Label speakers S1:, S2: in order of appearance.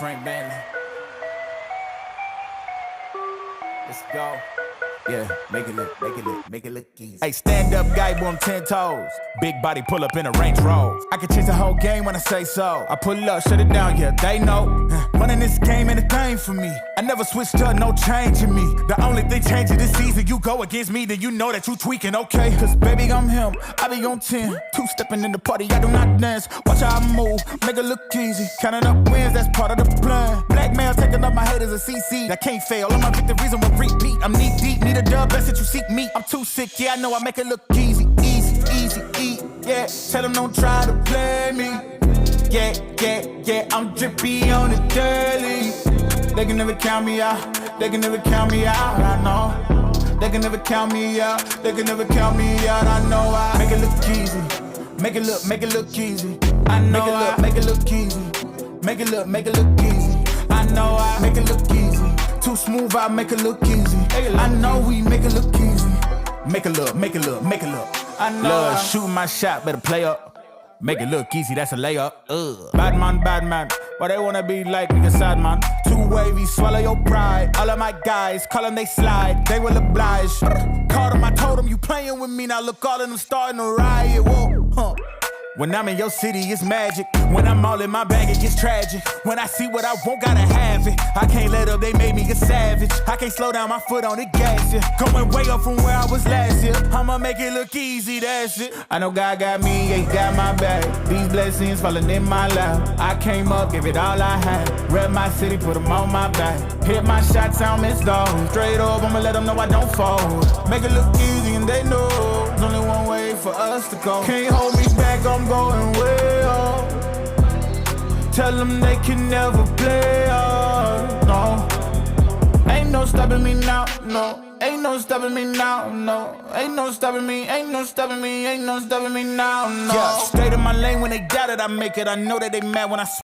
S1: Frank Bentley. Let's go. Yeah, make it look easy. Hey, stand up guy, boom, 10 toes. Big body pull up in a Range Rover. I can change the whole game when I say so. I pull up, shut it down, yeah, they know. Running this game ain't a thing for me. I never switched up, no change in me. The only thing changing this season, you go against me, then you know that you tweaking, okay? Cause baby, I'm him, I be on 10. Two-stepping in the party, I do not dance. Watch how I move, make it look easy. Counting up wins, that's part of the plan. Blackmail, taking up my haters a CC. That can't fail, all my victories will repeat. I'm knee deep, need a dub, best that you seek me. I'm too sick, yeah, I know I make it look easy. Easy, yeah. Tell them don't try to play me. Yeah, I'm drippy on the daily. They can never count me out, they can never count me out, I know. They can never count me out, they can never count me out, I know. I make it look easy, make it look easy. I know make it look easy, make it look easy. I know I make it look easy. Too smooth, I make it look easy. I know we make it look easy. Make it look. I know. Love, shoot my shot, better play up. Make it look easy, that's a layup. Bad man. Why they wanna be like me, sad man? Too wavy, swallow your pride. All of my guys, call them, they slide. They will oblige. Called them, I told them, you playing with me. Now look, all of them starting to riot. Whoa, When I'm in your city, it's magic. When I'm all in my bag, it gets tragic. When I see what I want, gotta have it. I can't let up, they made me a savage. I can't slow down, my foot on the gas, yeah. Going way up from where I was last year. I'ma make it look easy, that's it. I know God got me, he got my back. These blessings falling in my lap. I came up, give it all I had. Rep my city, put them on my back. Hit my shots, I don't miss those. Straight up, I'ma let them know I don't fold. Make it look easy and they know there's only one way for us to go. Can't hold me back, I'm going way up. Tell them they can never play us, no. Ain't no stopping me now, no. Ain't no stopping me now, no. Ain't no stopping me now, no. Yeah, stayed in my lane when they doubt it, I make it. I know that they mad when I